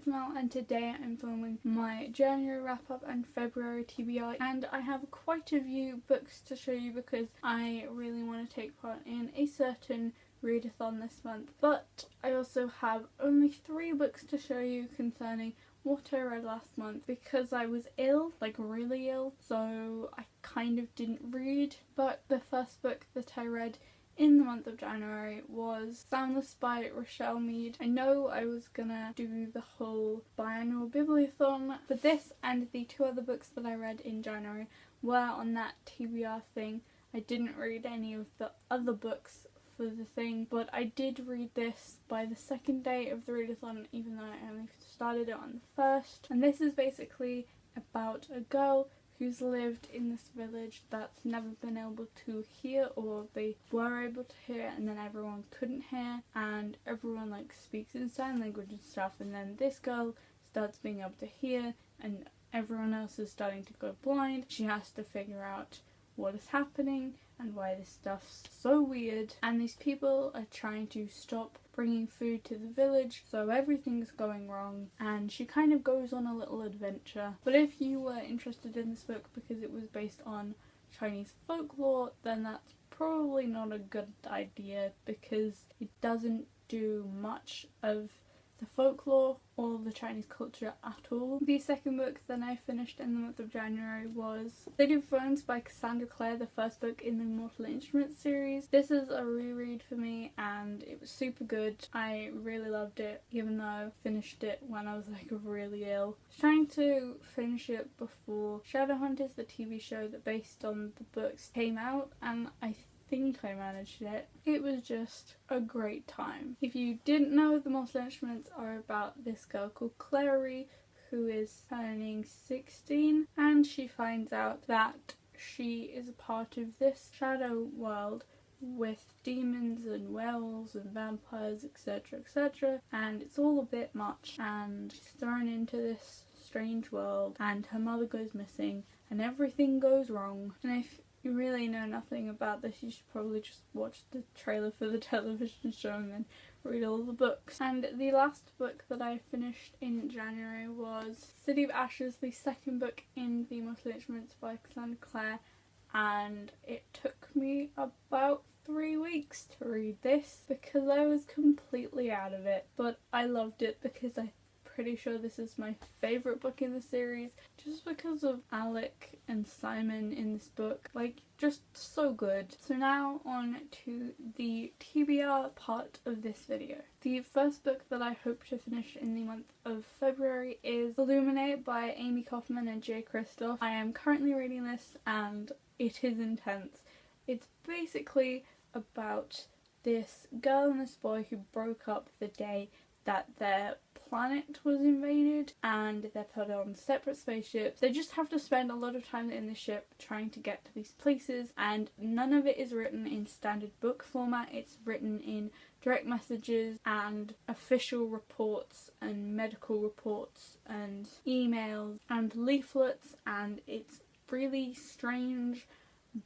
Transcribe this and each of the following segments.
it's Mel and today I'm filming my January wrap up and February TBR, and I have quite a few books to show you because I really want to take part in a certain readathon this month. But I also have only 3 books to show you concerning what I read last month because I was ill, like really ill, so I kind of didn't read. But the first book that I read in the month of January was Soundless by Richelle Mead. I know I was gonna do the whole biannual bibliothon, but this and the 2 other books that I read in January were on that TBR thing. I didn't read any of the other books for the thing, but I did read this by the 2nd day of the readathon, even though I only started it on the 1st. And this is basically about a girl who's lived in this village that's never been able to hear, or they were able to hear and then everyone couldn't hear, and everyone like speaks in sign language and stuff, and then this girl starts being able to hear and everyone else is starting to go blind. She has to figure out what is happening and why this stuff's so weird, and these people are trying to stop bringing food to the village, so everything's going wrong, and she kind of goes on a little adventure. But if you were interested in this book because it was based on Chinese folklore, then that's probably not a good idea because it doesn't do much of the folklore or the Chinese culture at all. The second book that I finished in the month of January was City of Bones by Cassandra Clare, the first book in the Mortal Instruments series. This is a reread for me and it was super good. I really loved it, even though I finished it when I was like really ill. I was trying to finish it before Shadowhunters, the TV show that based on the books, came out, and I think I managed it. It was just a great time. If you didn't know, the Mortal Instruments are about this girl called Clary who is turning 16, and she finds out that she is a part of this shadow world with demons and werewolves and vampires, etc, etc, and it's all a bit much, and she's thrown into this strange world and her mother goes missing and everything goes wrong. And if you really know nothing about this, you should probably just watch the trailer for the television show and then read all the books. And the last book that I finished in January was City of Ashes, the second book in the Mortal Instruments by Cassandra Clare, and it took me about 3 weeks to read this because I was completely out of it, but I loved it because I'm pretty sure this is my favourite book in the series just because of Alec and Simon in this book. Like, just so good. So now on to the TBR part of this video. The first book that I hope to finish in the month of February is Illuminated by Amy Kaufman and Jay Kristoff. I am currently reading this and it is intense. It's basically about this girl and this boy who broke up the day that their planet was invaded, and they're put on separate spaceships. They just have to spend a lot of time in the ship trying to get to these places, and none of it is written in standard book format. It's written in direct messages and official reports and medical reports and emails and leaflets, and it's really strange,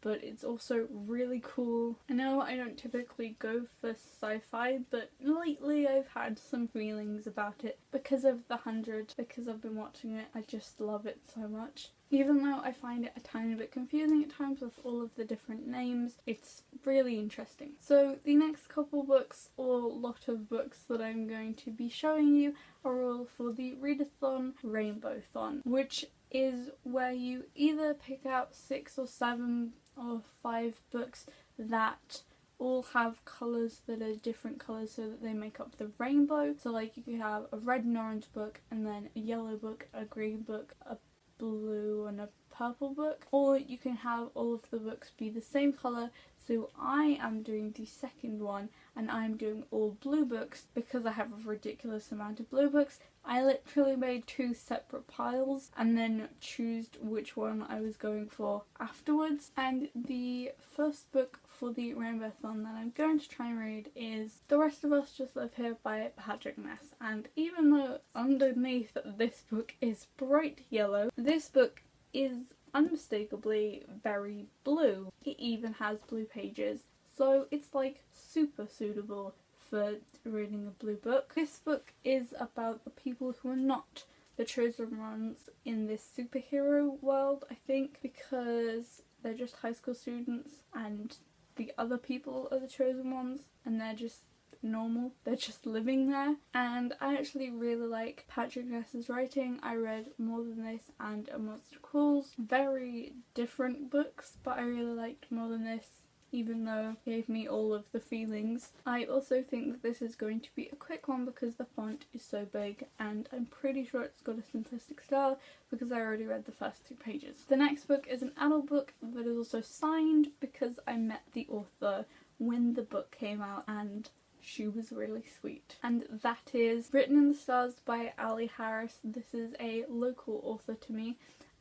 but it's also really cool. I know I don't typically go for sci-fi, but lately I've had some feelings about it because of The 100, because I've been watching it. I just love it so much. Even though I find it a tiny bit confusing at times with all of the different names, it's really interesting. So the next couple books, or lot of books that I'm going to be showing you, are all for the readathon Rainbowthon, which is where you either pick out 6 or 7 or 5 books that all have colours that are different colours so that they make up the rainbow. So like you could have a red and orange book, and then a yellow book, a green book, a blue and a purple book, or you can have all of the books be the same colour. So I am doing the second one, and I'm doing all blue books because I have a ridiculous amount of blue books. I literally made 2 separate piles and then chose which one I was going for afterwards. And the first book for the Rainbowthon that I'm going to try and read is The Rest of Us Just Live Here by Patrick Ness. And even though underneath this book is bright yellow, this book is unmistakably very blue. It even has blue pages, so it's like super suitable for reading a blue book. This book is about the people who are not the chosen ones in this superhero world, I think, because they're just high school students and the other people are the chosen ones and they're just normal, they're just living there. And I actually really like Patrick Ness's writing. I read More Than This and A Monster Calls, very different books, but I really liked More Than This, even though it gave me all of the feelings. I also think that this is going to be a quick one because the font is so big, and I'm pretty sure it's got a simplistic style because I already read the first 2 pages. The next book is an adult book that is also signed because I met the author when the book came out and she was really sweet. And that is Written in the Stars by Ali Harris. This is a local author to me,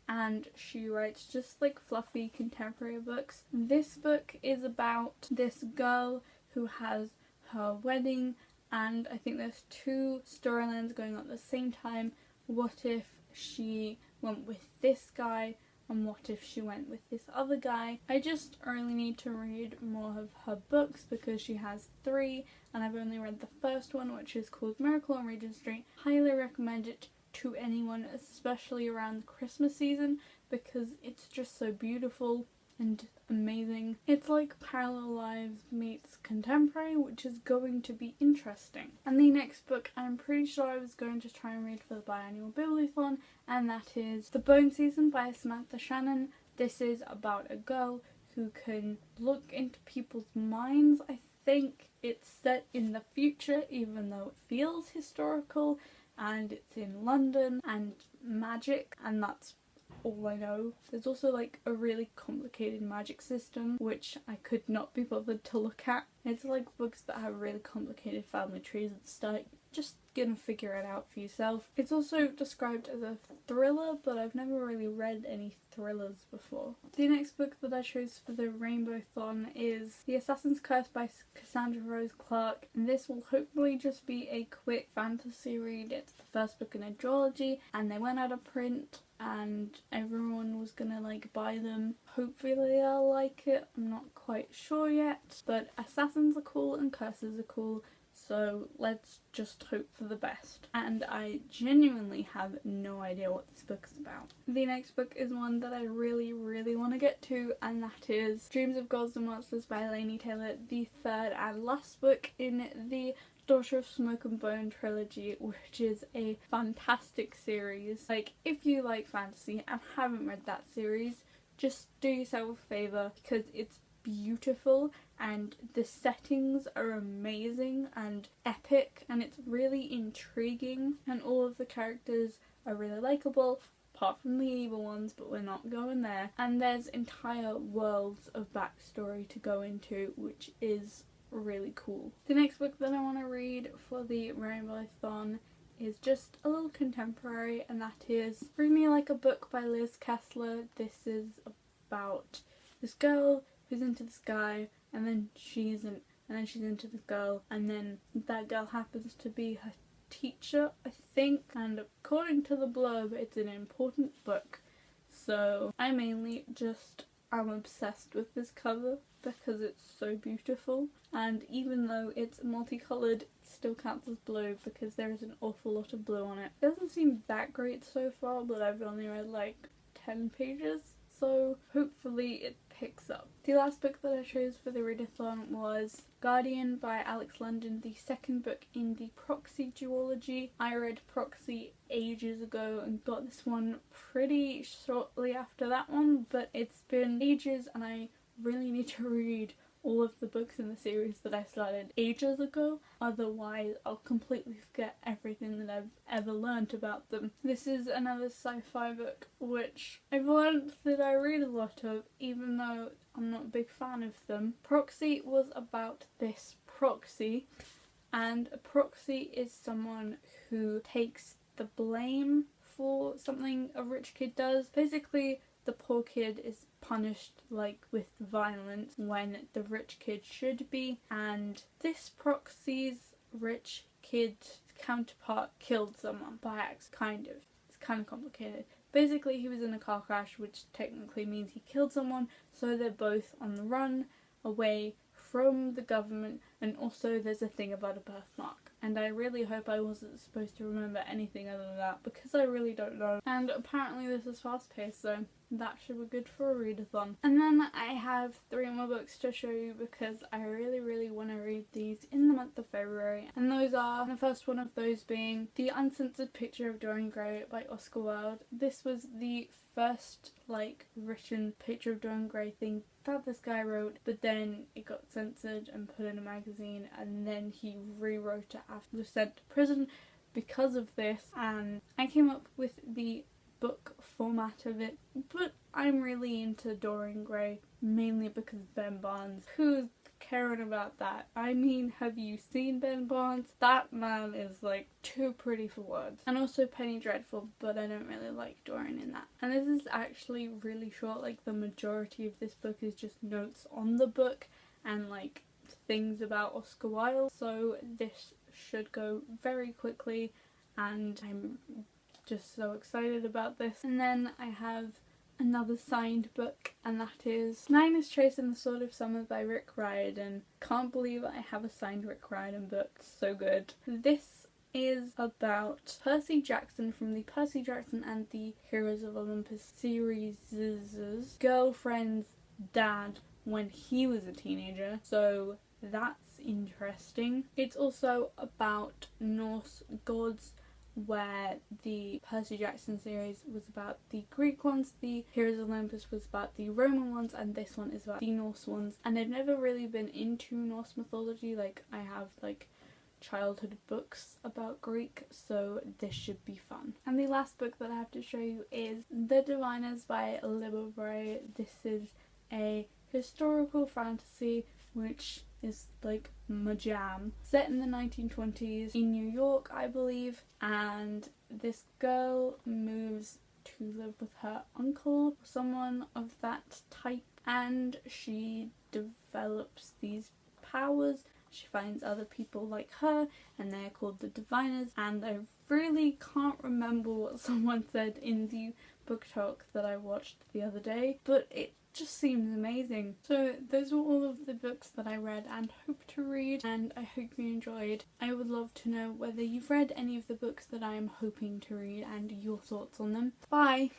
and she writes just like fluffy contemporary books. This book is about this girl who has her wedding, and I think there's 2 storylines going on at the same time. What if she went with this guy, and what if she went with this other guy? I just really need to read more of her books because she has 3 and I've only read the first one, which is called Miracle on Regent Street. Highly recommend it to anyone, especially around the Christmas season, because it's just so beautiful and amazing. It's like Parallel Lives meets contemporary, which is going to be interesting. And the next book I'm pretty sure I was going to try and read for the biannual Bibliothon, and that is The Bone Season by Samantha Shannon. This is about a girl who can look into people's minds. I think it's set in the future, even though it feels historical, and it's in London and magic, and that's all I know. There's also like a really complicated magic system which I could not be bothered to look at. It's like books that have really complicated family trees and stuff. Just gonna figure it out for yourself. It's also described as a thriller, but I've never really read any thrillers before. The next book that I chose for the Rainbowthon is The Assassin's Curse by Cassandra Rose Clark, and this will hopefully just be a quick fantasy read. It's the first book in a duology, and they went out of print and everyone was gonna like buy them. Hopefully I'll like it, I'm not quite sure yet, but assassins are cool and curses are cool, so let's just hope for the best. And I genuinely have no idea what this book is about. The next book is one that I really want to get to, and that is Dreams of Gods and Monsters by Laini Taylor, the 3rd and last book in the Daughter of Smoke and Bone trilogy, which is a fantastic series. Like, if you like fantasy and haven't read that series, just do yourself a favour because it's beautiful and the settings are amazing and epic and it's really intriguing and all of the characters are really likeable, apart from the evil ones, but we're not going there. And there's entire worlds of backstory to go into, which is really cool. The next book that I want to read for the Rainbowthon is just a little contemporary, and that is Read Me Like a Book by Liz Kessler. This is about this girl who's into this guy, and then she isn't, and then she's into this girl, and then that girl happens to be her teacher, I think, and according to the blurb it's an important book. So I mainly just am obsessed with this cover because it's so beautiful, and even though it's multicolored it still counts as blue because there is an awful lot of blue on it. It doesn't seem that great so far, but I've only read like 10 pages, so hopefully it picks up. The last book that I chose for the readathon was Guardian by Alex London, the 2nd book in the Proxy duology. I read Proxy ages ago and got this one pretty shortly after that one, but it's been ages and I really need to read all of the books in the series that I started ages ago, otherwise I'll completely forget everything that I've ever learnt about them. This is another sci-fi book which I've learnt that I read a lot of, even though I'm not a big fan of them. Proxy was about this proxy, and a proxy is someone who takes the blame for something a rich kid does. Basically, the poor kid is punished like with violence when the rich kid should be, and this proxy's rich kid counterpart killed someone by accident, kind of. It's kind of complicated. Basically, he was in a car crash, which technically means he killed someone, so they're both on the run away from the government, and also there's a thing about a birthmark. And I really hope I wasn't supposed to remember anything other than that, because I really don't know. And apparently this is fast paced, so that should be good for a readathon. And then I have 3 more books to show you because I really want to read these in the month of February. And those are, the first one of those being The Uncensored Picture of Dorian Gray by Oscar Wilde. This was the first written Picture of Dorian Gray thing that this guy wrote, but then it got censored and put in a magazine, and then he rewrote it after he was sent to prison because of this. And I came up with the book format of it, but I'm really into Dorian Gray mainly because of Ben Barnes. Who's caring about that? I mean, have you seen Ben Barnes? That man is too pretty for words. And also Penny Dreadful, but I don't really like Dorian in that. And this is actually really short, the majority of this book is just notes on the book and things about Oscar Wilde, so this should go very quickly and I'm just so excited about this. And then I have another signed book, and that is Nine is Chasing the Sword of Summer by Rick Riordan. Can't believe I have a signed Rick Riordan book, so good. This is about Percy Jackson from the Percy Jackson and the Heroes of Olympus series' girlfriend's dad when he was a teenager, so that's interesting. It's also about Norse gods, where the Percy Jackson series was about the Greek ones, the Heroes of Olympus was about the Roman ones, and this one is about the Norse ones. And I've never really been into Norse mythology, I have childhood books about Greek, so this should be fun. And the last book that I have to show you is The Diviners by Libba Bray. This is a historical fantasy which is my jam. Set in the 1920s in New York, I believe, and this girl moves to live with her uncle, someone of that type, and she develops these powers. She finds other people like her, and they're called the Diviners, and I really can't remember what someone said in the book talk that I watched the other day, but it just seems amazing. So those were all of the books that I read and hope to read, and I hope you enjoyed. I would love to know whether you've read any of the books that I am hoping to read and your thoughts on them. Bye!